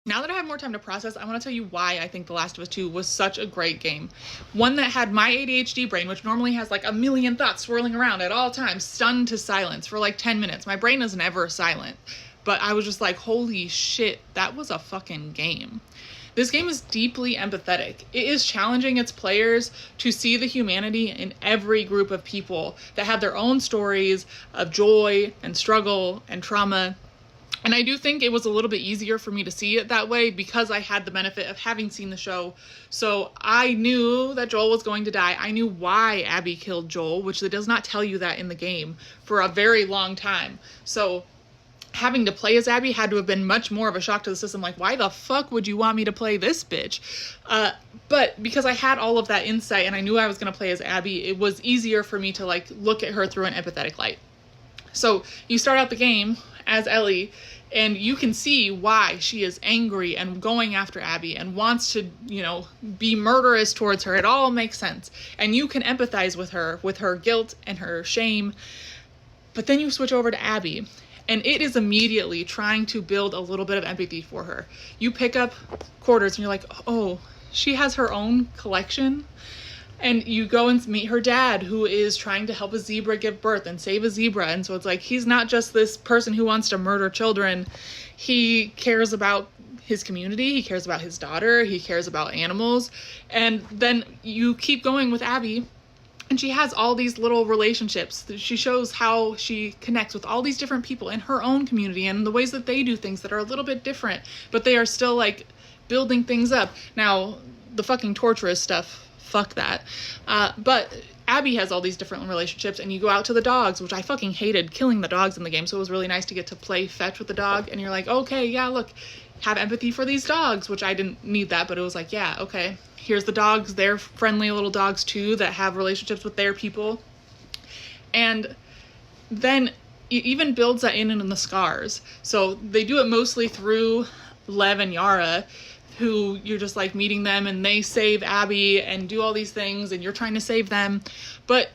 Now that I have more time to process, I want to tell you why I think The Last of Us 2 was such a great game. One that had my ADHD brain, which normally has like a million thoughts swirling around at all times, stunned to silence for like 10 minutes. My brain is never silent. But I was just like, holy shit, that was a fucking game. This game is deeply empathetic. It is challenging its players to see the humanity in every group of people that have their own stories of joy and struggle and trauma. And I do think it was a little bit easier for me to see it that way because I had the benefit of having seen the show. So I knew that Joel was going to die. I knew why Abby killed Joel, which it does not tell you that in the game for a very long time. So having to play as Abby had to have been much more of a shock to the system. Like, why the fuck would you want me to play this bitch? But because I had all of that insight and I knew I was going to play as Abby, it was easier for me to like look at her through an empathetic light. So you start out the game as Ellie, and you can see why she is angry and going after Abby and wants to, be murderous towards her. It all makes sense. And you can empathize with her guilt and her shame. But then you switch over to Abby, and it is immediately trying to build a little bit of empathy for her. You pick up quarters and you're like, oh, she has her own collection. And you go and meet her dad, who is trying to help a zebra give birth and save a zebra. And so it's like, he's not just this person who wants to murder children. He cares about his community. He cares about his daughter. He cares about animals. And then you keep going with Abby, and she has all these little relationships. She shows how she connects with all these different people in her own community and the ways that they do things that are a little bit different, but they are still like building things up. Now, the fucking torturous stuff, fuck that. But Abby has all these different relationships, and you go out to the dogs, which I fucking hated killing the dogs in the game, so it was really nice to get to play fetch with the dog, and you're like, okay, yeah, look, have empathy for these dogs, which I didn't need that, but it was like, yeah, okay, here's the dogs, they're friendly little dogs too, that have relationships with their people. And then it even builds that in the scars. So they do it mostly through Lev and Yara, who you're just like meeting them, and they save Abby and do all these things, and you're trying to save them. But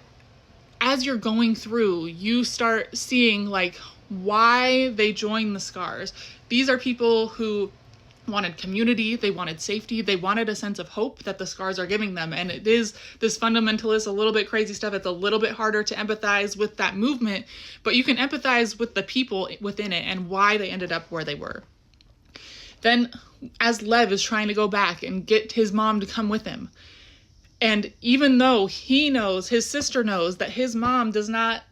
as you're going through, you start seeing like why they join the scars. These are people who wanted community, they wanted safety, they wanted a sense of hope that the scars are giving them. And it is this fundamentalist, a little bit crazy stuff. It's a little bit harder to empathize with that movement, but you can empathize with the people within it and why they ended up where they were. Then, as Lev is trying to go back and get his mom to come with him, and even though he knows, his sister knows, that his mom does not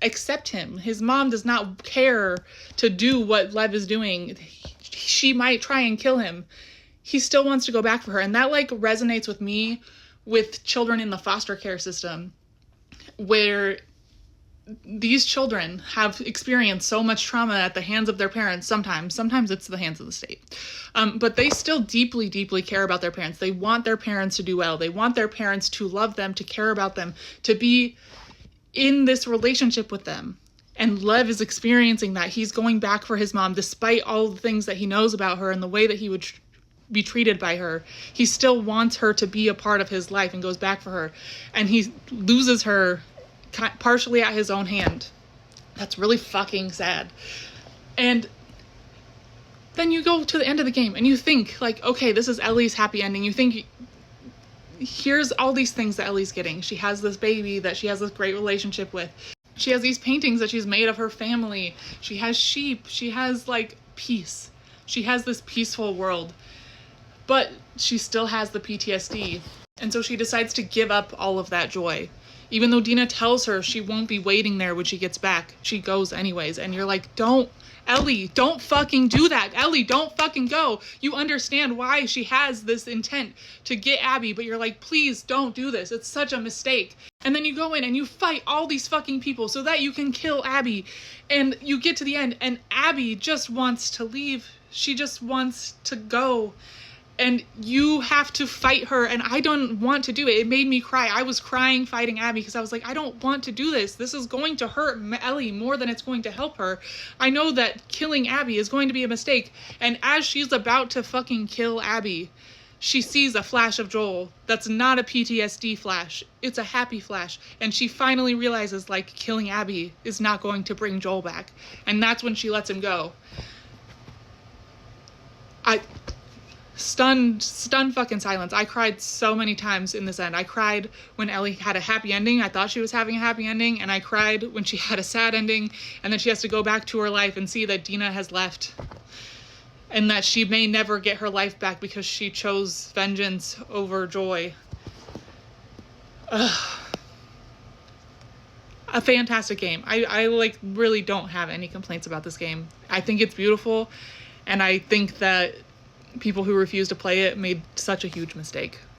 accept him, his mom does not care to do what Lev is doing, she might try and kill him, he still wants to go back for her. And that like resonates with me with children in the foster care system, where these children have experienced so much trauma at the hands of their parents. Sometimes it's the hands of the state. But they still deeply, deeply care about their parents. They want their parents to do well. They want their parents to love them, to care about them, to be in this relationship with them. And Lev is experiencing that. He's going back for his mom, despite all the things that he knows about her and the way that he would be treated by her. He still wants her to be a part of his life and goes back for her. And he loses her partially at his own hand. That's really fucking sad. And then you go to the end of the game and you think like, okay, this is Ellie's happy ending. You think, here's all these things that Ellie's getting. She has this baby that she has this great relationship with. She has these paintings that she's made of her family. She has sheep. She has like peace. She has this peaceful world. But she still has the PTSD. And so she decides to give up all of that joy. Even though Dina tells her she won't be waiting there when she gets back, she goes anyways. And you're like, Ellie, don't fucking do that. Ellie, don't fucking go. You understand why she has this intent to get Abby, but you're like, please don't do this. It's such a mistake. And then you go in and you fight all these fucking people so that you can kill Abby. And you get to the end and Abby just wants to leave. She just wants to go. And you have to fight her, and I don't want to do it. It made me cry. I was crying fighting Abby because I was like, I don't want to do this. This is going to hurt Ellie more than it's going to help her. I know that killing Abby is going to be a mistake. And as she's about to fucking kill Abby, she sees a flash of Joel. That's not a PTSD flash. It's a happy flash. And she finally realizes, like, killing Abby is not going to bring Joel back. And that's when she lets him go. Stunned fucking silence. I cried so many times in this end. I cried when Ellie had a happy ending. I thought she was having a happy ending, and I cried when she had a sad ending, and then she has to go back to her life and see that Dina has left, and that she may never get her life back because she chose vengeance over joy. Ugh. A fantastic game. I like really don't have any complaints about this game. I think it's beautiful, and I think that people who refuse to play it made such a huge mistake.